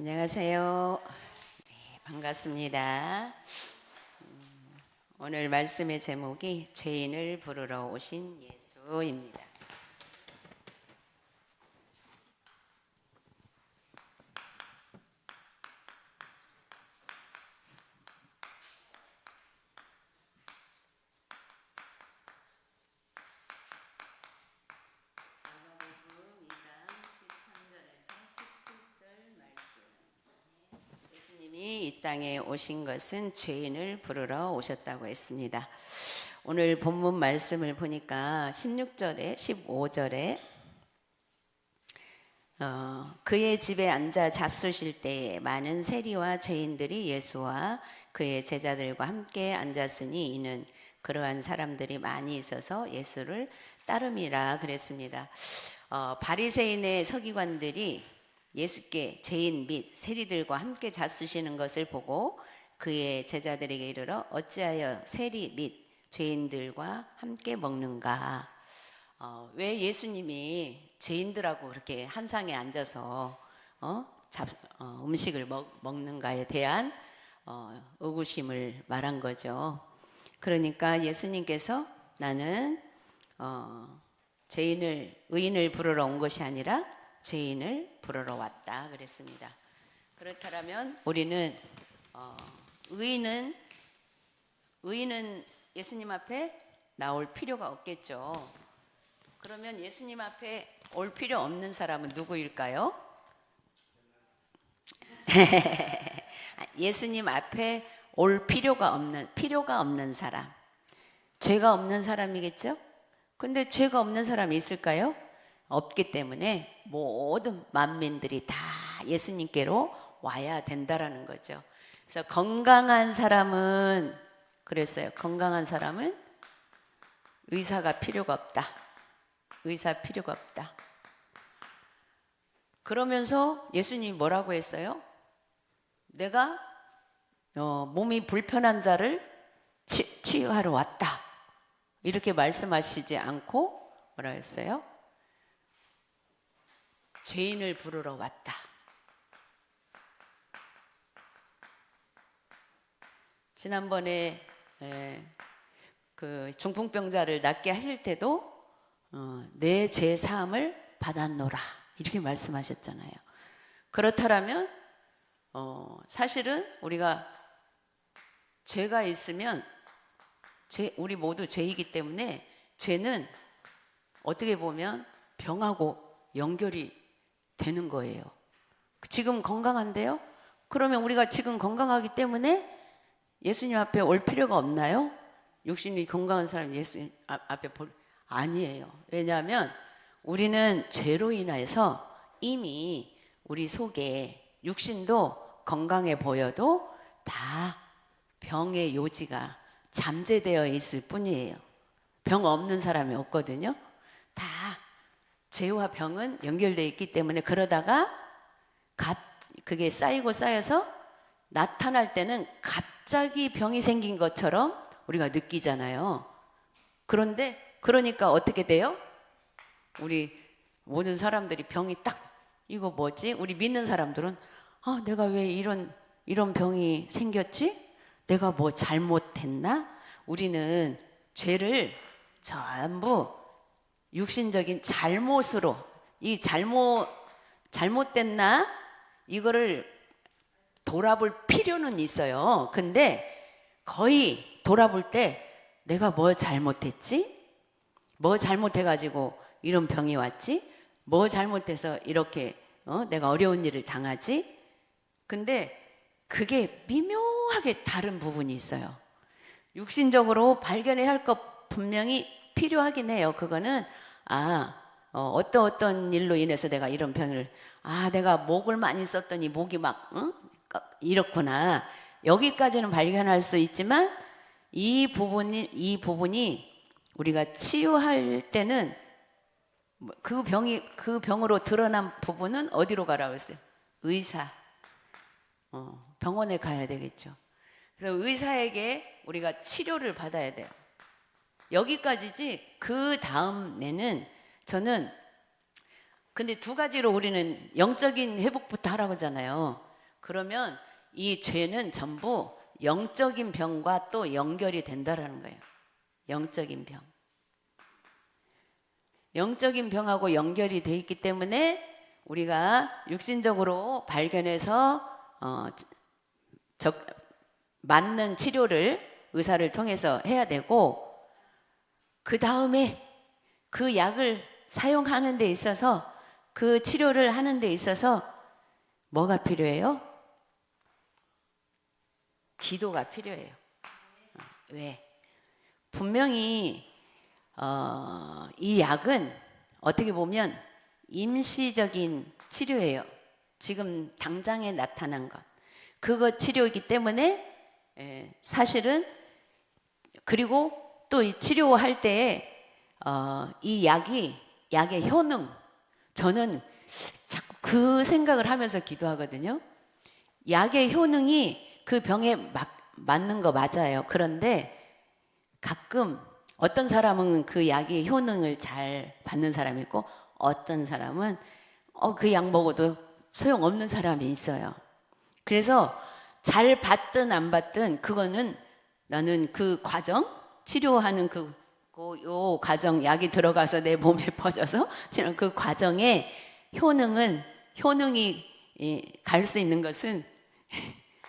안녕하세요. 네, 반갑습니다. 오늘 말씀의 제목이 죄인을 부르러 오신 예수입니다. 예수님이 이 땅에 오신 것은 죄인을 부르러 오셨다고 했습니다. 오늘 본문 말씀을 보니까 16절에 15절에 그의 집에 앉아 잡수실 때에 많은 세리와 죄인들이 예수와 그의 제자들과 함께 앉았으니 이는 그러한 사람들이 많이 있어서 예수를 따름이라 그랬습니다. 바리새인의 서기관들이 예수께 죄인 및 세리들과 함께 잡수시는 것을 보고 그의 제자들에게 이르러 어찌하여 세리 및 죄인들과 함께 먹는가? 왜 예수님이 죄인들하고 그렇게 한 상에 앉아서 음식을 먹는가에 대한 의구심을 말한 거죠. 그러니까 예수님께서 나는 의인을 부르러 온 것이 아니라 죄인을 부르러 왔다 그랬습니다. 그렇다면 우리는 의인은 예수님 앞에 나올 필요가 없겠죠. 그러면 예수님 앞에 올 필요 없는 사람은 누구일까요? 예수님 앞에 올 필요가 없는 사람, 죄가 없는 사람이겠죠? 근데 죄가 없는 사람이 있을까요? 없기 때문에 모든 만민들이 다 예수님께로 와야 된다라는 거죠. 그래서 건강한 사람은 그랬어요. 건강한 사람은 의사가 필요가 없다. 의사 필요가 없다. 그러면서 예수님이 뭐라고 했어요? 내가 몸이 불편한 자를 치유하러 왔다. 이렇게 말씀하시지 않고 뭐라고 했어요? 죄인을 부르러 왔다. 지난번에 그 중풍병자를 낫게 하실 때도 내 죄 사함을 받았노라 이렇게 말씀하셨잖아요. 그렇다면 사실은 우리가 죄가 있으면 우리 모두 죄이기 때문에 죄는 어떻게 보면 병하고 연결이 되는 거예요. 지금 건강한데요? 그러면 우리가 지금 건강하기 때문에 예수님 앞에 올 필요가 없나요? 육신이 건강한 사람 예수님 앞에 아니에요. 왜냐하면 우리는 죄로 인해서 이미 우리 속에 육신도 건강해 보여도 다 병의 요지가 잠재되어 있을 뿐이에요. 병 없는 사람이 없거든요. 다 죄와 병은 연결되어 있기 때문에 그러다가 그게 쌓여서 나타날 때는 갑자기 병이 생긴 것처럼 우리가 느끼잖아요. 그러니까 어떻게 돼요? 우리 모든 사람들이 병이 딱 이거 뭐지? 우리 믿는 사람들은 내가 왜 이런 병이 생겼지? 내가 뭐 잘못했나? 우리는 죄를 전부 육신적인 잘못으로 이 잘못됐나? 이거를 돌아볼 필요는 있어요. 근데 거의 돌아볼 때 내가 뭐 잘못했지? 뭐 잘못해가지고 이런 병이 왔지? 뭐 잘못해서 이렇게 내가 어려운 일을 당하지? 근데 그게 미묘하게 다른 부분이 있어요. 육신적으로 발견해야 할 것 분명히 필요하긴 해요. 그거는 어떤 일로 인해서 내가 이런 병을 내가 목을 많이 썼더니 목이 막 이렇구나. 여기까지는 발견할 수 있지만 이 부분이 우리가 치유할 때는 그 병으로 드러난 부분은 어디로 가라고 했어요? 의사. 병원에 가야 되겠죠. 그래서 의사에게 우리가 치료를 받아야 돼요. 여기까지지 그 다음에는 저는 근데 두 가지로 우리는 영적인 회복부터 하라고 하잖아요. 그러면 이 죄는 전부 영적인 병과 또 연결이 된다라는 거예요. 영적인 병. 영적인 병하고 연결이 돼 있기 때문에 우리가 육신적으로 발견해서 맞는 치료를 의사를 통해서 해야 되고, 그 다음에 그 약을 사용하는 데 있어서, 그 치료를 하는 데 있어서 뭐가 필요해요? 기도가 필요해요. 왜? 분명히 이 약은 어떻게 보면 임시적인 치료예요. 지금 당장에 나타난 것, 그거 치료이기 때문에 사실은, 그리고 또 이 치료할 때에 이 약의 효능, 저는 자꾸 그 생각을 하면서 기도하거든요. 약의 효능이 그 병에 맞는 거 맞아요. 그런데 가끔 어떤 사람은 그 약의 효능을 잘 받는 사람이 있고, 어떤 사람은 그 약 먹어도 소용없는 사람이 있어요. 그래서 잘 받든 안 받든 그거는, 나는 그 과정, 치료하는 요 과정, 약이 들어가서 내 몸에 퍼져서 그 과정의 효능이 갈 수 있는 것은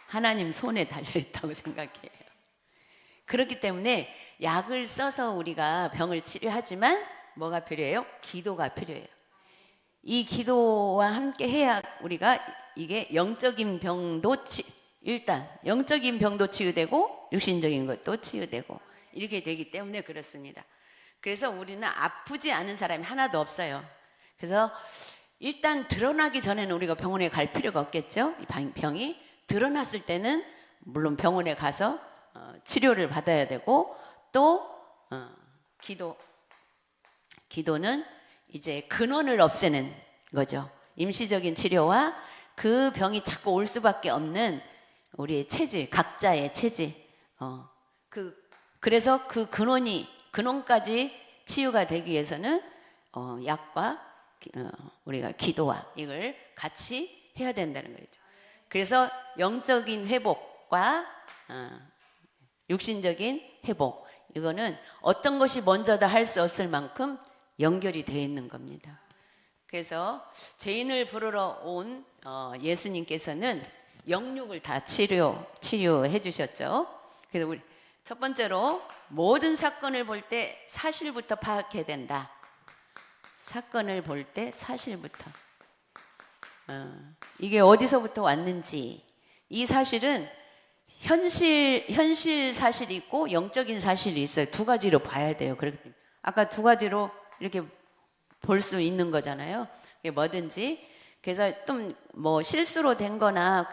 하나님 손에 달려있다고 생각해요. 그렇기 때문에 약을 써서 우리가 병을 치료하지만 뭐가 필요해요? 기도가 필요해요. 이 기도와 함께 해야 우리가 이게 영적인 병도 일단 영적인 병도 치유되고 육신적인 것도 치유되고 이렇게 되기 때문에 그렇습니다. 그래서 우리는 아프지 않은 사람이 하나도 없어요. 그래서 일단 드러나기 전에는 우리가 병원에 갈 필요가 없겠죠. 이 병이 드러났을 때는 물론 병원에 가서 치료를 받아야 되고, 또 기도는 이제 근원을 없애는 거죠. 임시적인 치료와 그 병이 자꾸 올 수밖에 없는 우리의 체질, 각자의 체질. 그래서 그 근원까지 치유가 되기 위해서는 약과 우리가 기도와 이걸 같이 해야 된다는 거죠. 그래서 영적인 회복과 육신적인 회복, 이거는 어떤 것이 먼저다 할 수 없을 만큼 연결이 되어 있는 겁니다. 그래서 죄인을 부르러 온 예수님께서는 영육을 다 치료해 주셨죠. 그래서 우리 첫 번째로 모든 사건을 볼 때 사실부터 파악해야 된다. 사건을 볼 때 사실부터. 이게 어디서부터 왔는지, 이 사실은 현실 사실이 있고 영적인 사실이 있어요. 두 가지로 봐야 돼요. 그렇기 때문에 아까 두 가지로 이렇게 볼 수 있는 거잖아요. 이게 뭐든지. 그래서 좀 뭐 실수로 된 거나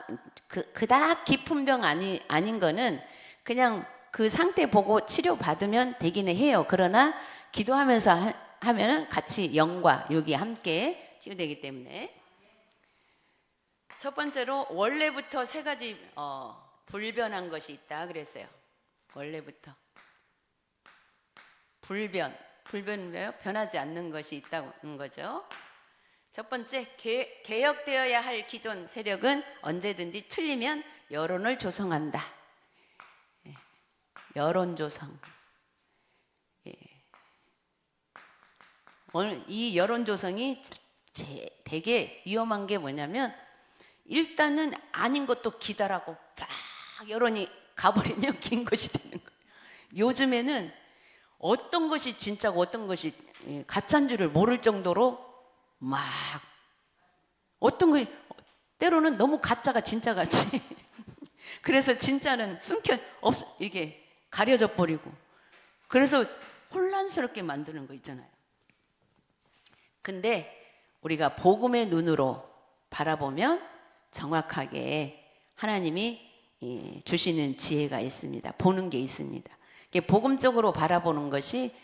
그닥 깊은 병 아닌 거는 그냥 그 상태 보고 치료 받으면 되기는 해요. 그러나 기도하면서 하면은 같이 영과 육이 함께 치유되기 때문에. 첫 번째로 원래부터 세 가지 불변한 것이 있다 그랬어요. 원래부터 불변은 왜요? 변하지 않는 것이 있다는 거죠. 첫 번째, 개혁되어야 할 기존 세력은 언제든지 틀리면 여론을 조성한다. 여론 조성. 오늘 이 여론 조성이 되게 위험한 게 뭐냐면, 일단은 아닌 것도 기다라고 막 여론이 가버리면 긴 것이 되는 거예요. 요즘에는 어떤 것이 진짜고 어떤 것이 가짜인 줄을 모를 정도로 막 어떤 거 때로는 너무 가짜가 진짜 같이 그래서 진짜는 이게 가려져 버리고, 그래서 혼란스럽게 만드는 거 있잖아요. 근데 우리가 복음의 눈으로 바라보면 정확하게 하나님이 주시는 지혜가 있습니다. 보는 게 있습니다. 복음적으로 바라보는 것이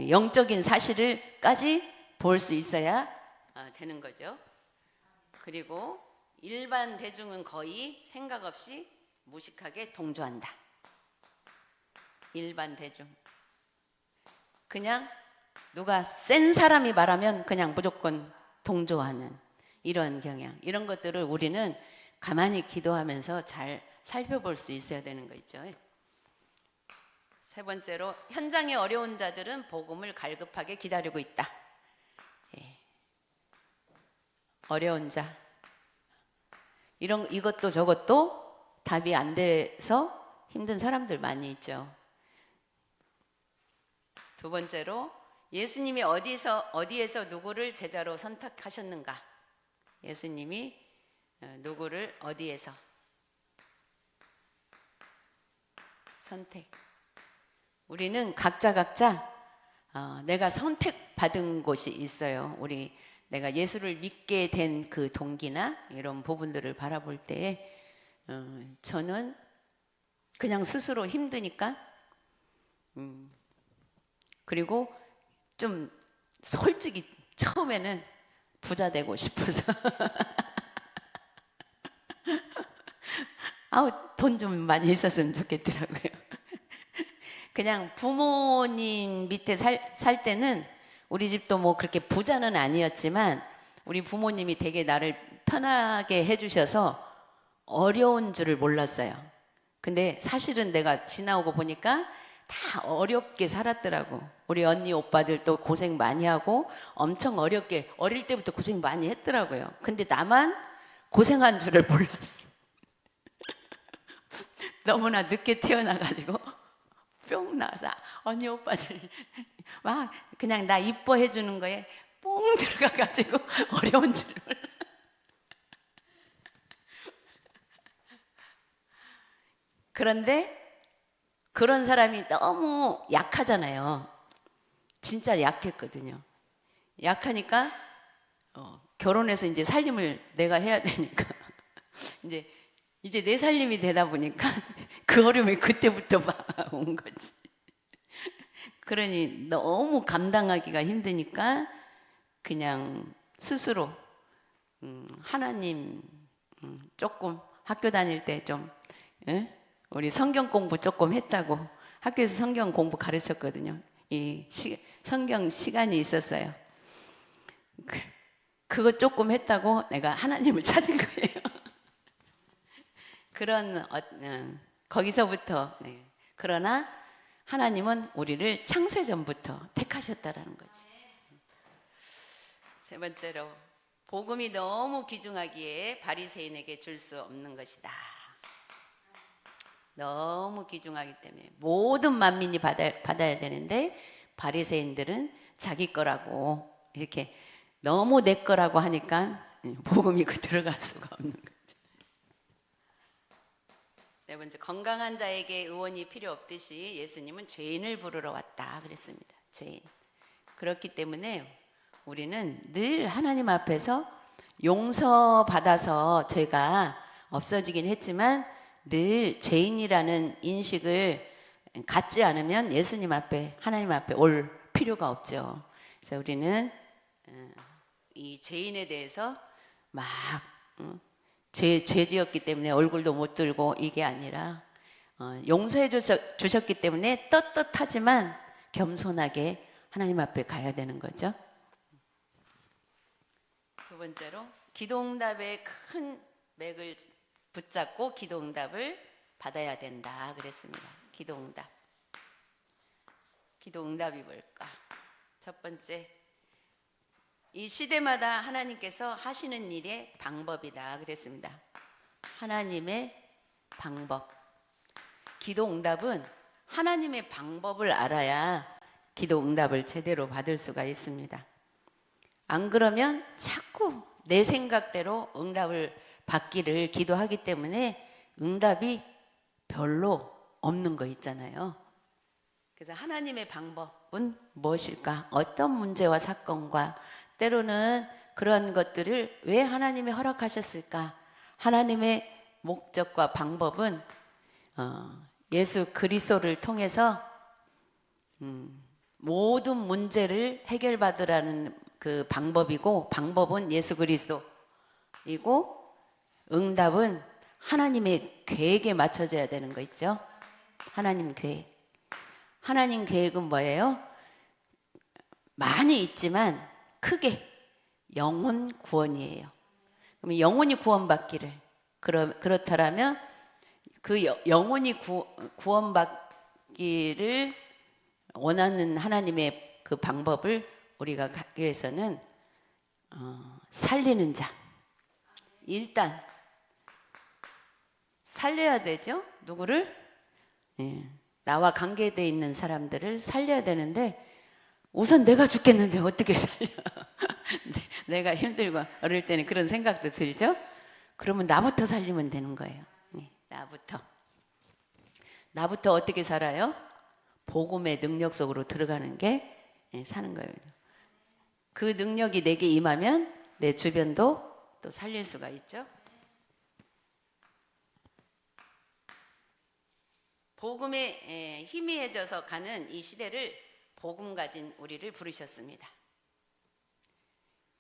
영적인 사실을까지 볼 수 있어야 되는 거죠. 그리고 일반 대중은 거의 생각 없이 무식하게 동조한다. 일반 대중. 그냥 누가 센 사람이 말하면 그냥 무조건 동조하는 이런 경향. 이런 것들을 우리는 가만히 기도하면서 잘 살펴볼 수 있어야 되는 거 있죠. 세 번째로, 현장에 어려운 자들은 복음을 갈급하게 기다리고 있다. 예. 어려운 자, 이것도 저것도 답이 안 돼서 힘든 사람들 많이 있죠. 두 번째로, 예수님이 어디에서 누구를 제자로 선택하셨는가? 예수님이 누구를 어디에서 선택? 우리는 각자 내가 선택받은 곳이 있어요. 내가 예수를 믿게 된 그 동기나 이런 부분들을 바라볼 때에 저는 그냥 스스로 힘드니까 그리고 좀 솔직히 처음에는 부자 되고 싶어서 돈 좀 많이 있었으면 좋겠더라고요. 그냥 부모님 밑에 살 때는 우리 집도 뭐 그렇게 부자는 아니었지만 우리 부모님이 되게 나를 편하게 해주셔서 어려운 줄을 몰랐어요. 근데 사실은 내가 지나오고 보니까 다 어렵게 살았더라고. 우리 언니 오빠들도 고생 많이 하고 엄청 어렵게 어릴 때부터 고생 많이 했더라고요. 근데 나만 고생한 줄을 몰랐어. 너무나 늦게 태어나가지고 뿅 나와서 언니 오빠들 막 그냥 나 이뻐해 주는 거에 뽕 들어가가지고 어려운 줄 몰라. 그런데 그런 사람이 너무 약하잖아요. 진짜 약했거든요. 약하니까 결혼해서 이제 살림을 내가 해야 되니까 이제 내 살림이 되다 보니까 그 어려움이 그때부터 막 온 거지. 그러니 너무 감당하기가 힘드니까 그냥 스스로 하나님 조금 학교 다닐 때 좀 우리 성경 공부 조금 했다고 학교에서 성경 공부 가르쳤거든요. 성경 시간이 있었어요. 그거 조금 했다고 내가 하나님을 찾은 거예요. 그런 거기서부터 그러나 하나님은 우리를 창세전부터 택하셨다라는 거지. 세 번째로, 복음이 너무 귀중하기에 바리새인에게 줄 수 없는 것이다. 너무 귀중하기 때문에 모든 만민이 받아야 되는데 바리새인들은 자기 거라고 이렇게 너무 내 거라고 하니까 복음이 들어갈 수가 없는 거죠. 네 번째, 건강한 자에게 의원이 필요 없듯이 예수님은 죄인을 부르러 왔다 그랬습니다. 죄인. 그렇기 때문에 우리는 늘 하나님 앞에서 용서받아서 죄가 없어지긴 했지만 늘 죄인이라는 인식을 갖지 않으면 예수님 앞에, 하나님 앞에 올 필요가 없죠. 그래서 우리는 이 죄인에 대해서 막 죄 지었기 때문에 얼굴도 못 들고 이게 아니라 용서해 주셨기 때문에 떳떳하지만 겸손하게 하나님 앞에 가야 되는 거죠. 두 번째로, 기도응답에 큰 맥을 붙잡고 기도응답을 받아야 된다 그랬습니다. 기도응답이 뭘까? 첫 번째, 이 시대마다 하나님께서 하시는 일의 방법이다 그랬습니다. 하나님의 방법. 기도응답은 하나님의 방법을 알아야 기도응답을 제대로 받을 수가 있습니다. 안 그러면 자꾸 내 생각대로 응답을 받기를 기도하기 때문에 응답이 별로 없는 거 있잖아요. 그래서 하나님의 방법은 무엇일까? 어떤 문제와 사건과 때로는 그런 것들을 왜 하나님이 허락하셨을까? 하나님의 목적과 방법은 예수 그리스도를 통해서 모든 문제를 해결받으라는 그 방법이고, 방법은 예수 그리스도이고, 응답은 하나님의 계획에 맞춰져야 되는 거 있죠. 하나님 계획. 하나님 계획은 뭐예요? 많이 있지만 크게 영혼 구원이에요. 그럼 영혼이 구원받기를, 그렇다면 그 영혼이 구원받기를 원하는 하나님의 그 방법을 우리가 가기 위해서는 살리는 자, 일단 살려야 되죠. 누구를? 나와 관계되어 있는 사람들을 살려야 되는데 우선 내가 죽겠는데 어떻게 살려? 내가 힘들고 어릴 때는 그런 생각도 들죠. 그러면 나부터 살리면 되는 거예요. 나부터 어떻게 살아요? 복음의 능력 속으로 들어가는 게 사는 거예요. 그 능력이 내게 임하면 내 주변도 또 살릴 수가 있죠. 복음에 희미해져서 가는 이 시대를 복음 가진 우리를 부르셨습니다.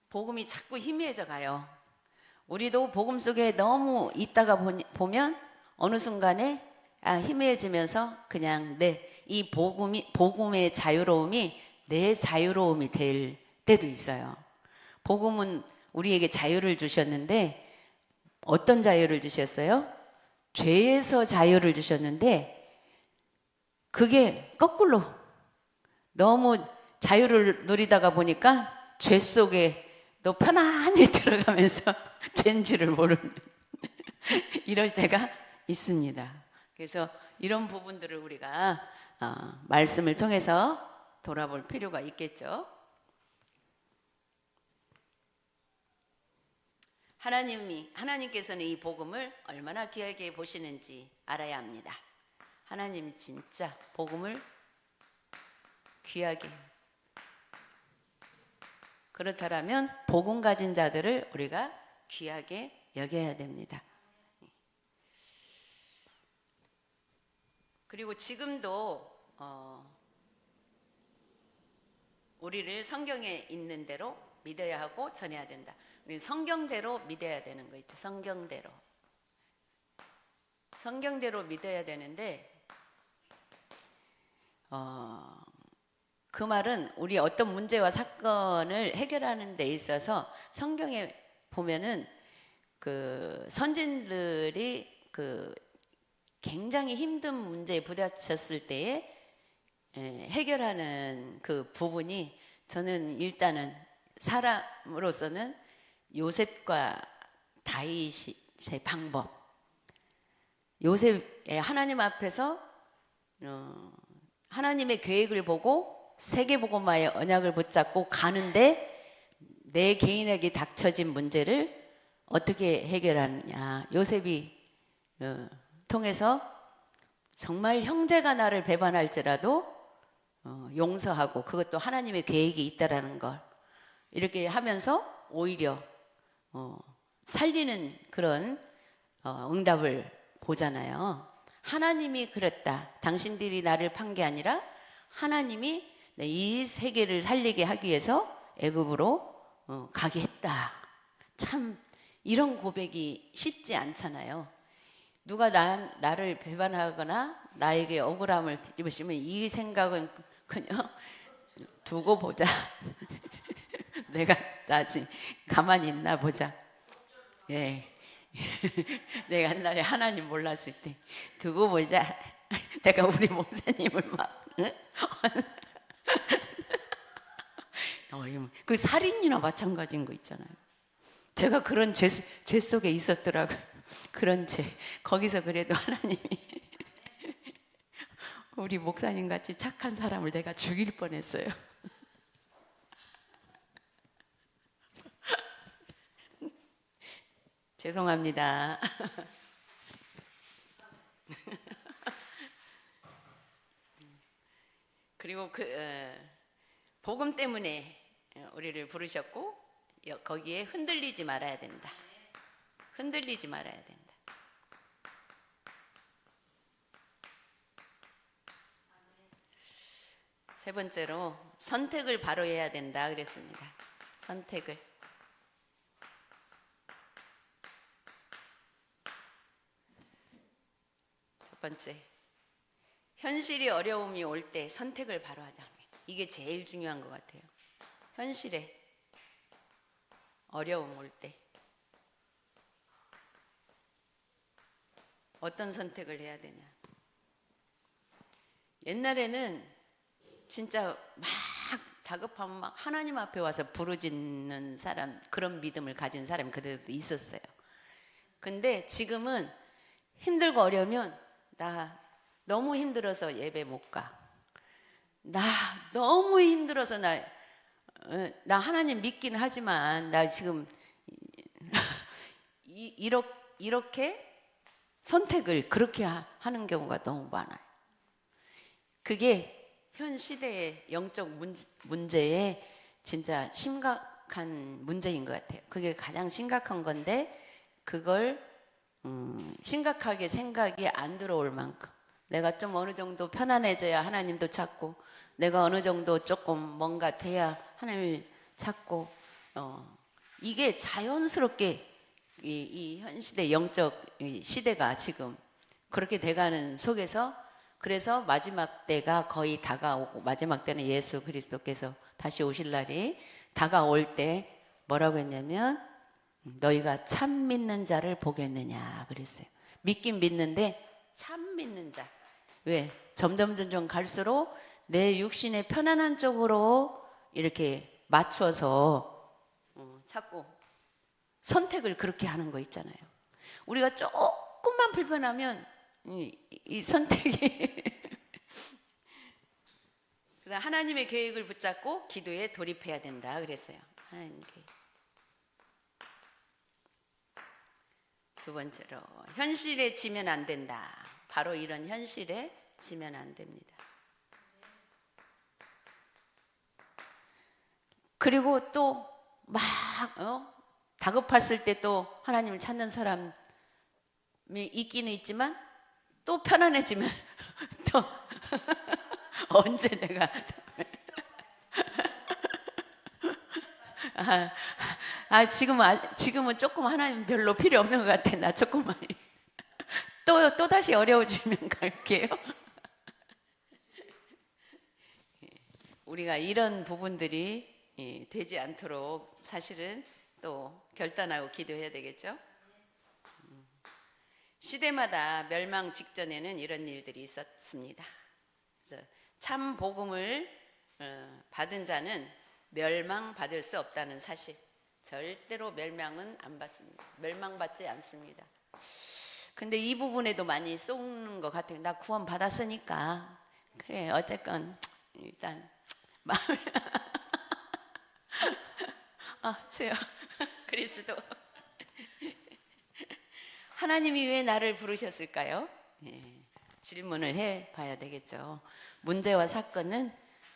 복음이 자꾸 희미해져 가요. 우리도 복음 속에 너무 있다가 보면 어느 순간에 희미해지면서 그냥 이 복음의 자유로움이 내 자유로움이 될 때도 있어요. 복음은 우리에게 자유를 주셨는데 어떤 자유를 주셨어요? 죄에서 자유를 주셨는데 그게 거꾸로 너무 자유를 누리다가 보니까 죄 속에 너 편안히 들어가면서 죄인 줄을 모르는 이럴 때가 있습니다. 그래서 이런 부분들을 우리가 말씀을 통해서 돌아볼 필요가 있겠죠. 하나님께서는 이 복음을 얼마나 귀하게 보시는지 알아야 합니다. 하나님이 진짜 복음을 귀하게, 그렇다면 복음 가진 자들을 우리가 귀하게 여겨야 됩니다. 그리고 지금도 우리를 성경에 있는 대로 믿어야 하고 전해야 된다. 우리 성경대로 믿어야 되는 거 있죠. 성경대로 믿어야 되는데 그 말은 우리 어떤 문제와 사건을 해결하는 데 있어서 성경에 보면은 그 선진들이 그 굉장히 힘든 문제에 부딪혔을 때에 해결하는 그 부분이 저는 일단은 사람으로서는 요셉과 다윗의 방법, 요셉의 하나님 앞에서 하나님의 계획을 보고 세계복음화의 언약을 붙잡고 가는데 내 개인에게 닥쳐진 문제를 어떻게 해결하느냐. 요셉이 통해서 정말 형제가 나를 배반할지라도 용서하고 그것도 하나님의 계획이 있다라는 걸 이렇게 하면서 오히려 살리는 그런 응답을 보잖아요. 하나님이 그랬다. 당신들이 나를 판 게 아니라 하나님이 이 세계를 살리게 하기 위해서 애굽으로 가게 했다. 참 이런 고백이 쉽지 않잖아요. 누가 나를 배반하거나 나에게 억울함을 입으시면 이 생각은 그냥 두고 보자. 내가 나지 가만히 있나 보자. 예. 내가 옛날에 하나님 몰랐을 때 두고 보자. 내가 우리 목사님을 막 그 살인이나 마찬가지인 거 있잖아요. 제가 그런 죄 속에 있었더라고요. 그런 죄. 거기서 그래도 하나님이 우리 목사님 같이 착한 사람을 내가 죽일 뻔했어요. 죄송합니다. 그리고 복음 때문에 우리를 부르셨고 거기에 흔들리지 말아야 된다. 흔들리지 말아야 된다. 세 번째로 선택을 바로 해야 된다 그랬습니다. 선택을. 첫 번째, 현실이 어려움이 올 때 선택을 바로 하자. 이게 제일 중요한 것 같아요. 현실에 어려움 올 때 어떤 선택을 해야 되냐. 옛날에는 진짜 막 다급하면 막 하나님 앞에 와서 부르짖는 사람, 그런 믿음을 가진 사람이 그래도 있었어요. 근데 지금은 힘들고 어려우면 나 너무 힘들어서 예배 못 가. 나 너무 힘들어서 나 하나님 믿기는 하지만 나 지금 이렇게 선택을 그렇게 하는 경우가 너무 많아요. 그게 현 시대의 영적 문제에 진짜 심각한 문제인 것 같아요. 그게 가장 심각한 건데 그걸 심각하게 생각이 안 들어올 만큼 내가 좀 어느 정도 편안해져야 하나님도 찾고 내가 어느 정도 조금 뭔가 돼야 하나님을 찾고 이게 자연스럽게 이 현 시대 영적 시대가 지금 그렇게 돼가는 속에서 그래서 마지막 때가 거의 다가오고 마지막 때는 예수 그리스도께서 다시 오실 날이 다가올 때 뭐라고 했냐면 너희가 참 믿는 자를 보겠느냐 그랬어요. 믿긴 믿는데 참 믿는 자. 왜? 점점 갈수록 내 육신의 편안한 쪽으로 이렇게 맞춰서 자꾸 선택을 그렇게 하는 거 있잖아요. 우리가 조금만 불편하면 이 선택이 하나님의 계획을 붙잡고 기도에 돌입해야 된다 그랬어요. 하나님 계획. 두 번째로 현실에 지면 안 된다. 바로 이런 현실에 지면 안 됩니다. 그리고 또 막 다급했을 때 또 하나님을 찾는 사람이 있기는 있지만 또 편안해지면 또 언제 내가 지금은 조금 하나님 별로 필요 없는 것 같아. 나 조금만 또 다시 어려워지면 갈게요. 우리가 이런 부분들이 되지 않도록 사실은 또 결단하고 기도해야 되겠죠. 시대마다 멸망 직전에는 이런 일들이 있었습니다. 그래서 참 복음을 받은 자는 멸망받을 수 없다는 사실. 절대로 멸망은 안 받습니다. 멸망받지 않습니다. 근데 이 부분에도 많이 쏘는 것 같아요. 나 구원 받았으니까 그래 어쨌건 일단 마음이 주여 그리스도 하나님이 왜 나를 부르셨을까요? 질문을 해봐야 되겠죠. 문제와 사건은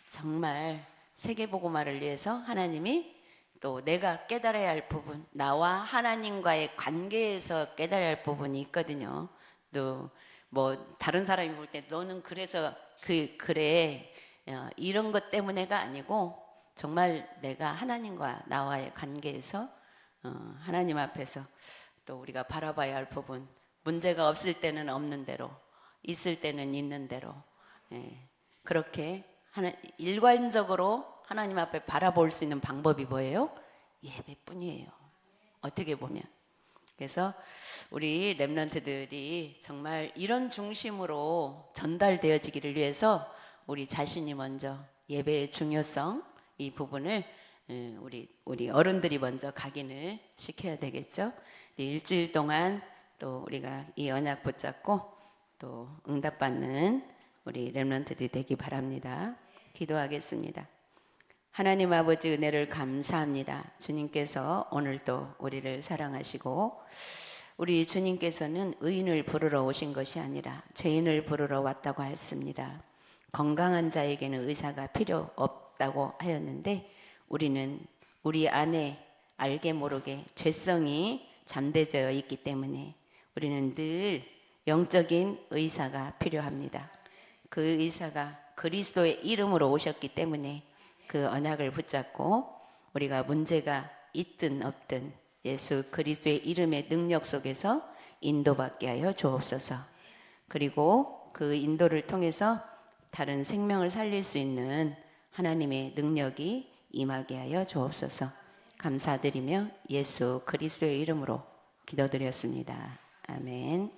정말 세계복음화를 위해서 하나님이 또 내가 깨달아야 할 부분, 나와 하나님과의 관계에서 깨달아야 할 부분이 있거든요. 또 뭐 다른 사람이 볼 때 너는 그래서 그래 이런 것 때문에가 아니고 정말 내가 하나님과 나와의 관계에서 하나님 앞에서 또 우리가 바라봐야 할 부분, 문제가 없을 때는 없는 대로, 있을 때는 있는 대로 그렇게 일관적으로 하나님 앞에 바라볼 수 있는 방법이 뭐예요? 예배뿐이에요. 어떻게 보면. 그래서 우리 렘넌트들이 정말 이런 중심으로 전달되어지기를 위해서 우리 자신이 먼저 예배의 중요성 이 부분을 우리 어른들이 먼저 각인을 시켜야 되겠죠. 일주일 동안 또 우리가 이 언약 붙잡고 또 응답받는 우리 렘넌트들이 되기 바랍니다. 기도하겠습니다. 하나님 아버지 은혜를 감사합니다. 주님께서 오늘도 우리를 사랑하시고 우리 주님께서는 의인을 부르러 오신 것이 아니라 죄인을 부르러 왔다고 하였습니다. 건강한 자에게는 의사가 필요 없다고 하였는데 우리는 우리 안에 알게 모르게 죄성이 잠재되어 있기 때문에 우리는 늘 영적인 의사가 필요합니다. 그 의사가 그리스도의 이름으로 오셨기 때문에 그 언약을 붙잡고 우리가 문제가 있든 없든 예수 그리스도의 이름의 능력 속에서 인도받게 하여 주옵소서. 그리고 그 인도를 통해서 다른 생명을 살릴 수 있는 하나님의 능력이 임하게 하여 주옵소서. 감사드리며 예수 그리스도의 이름으로 기도드렸습니다. 아멘.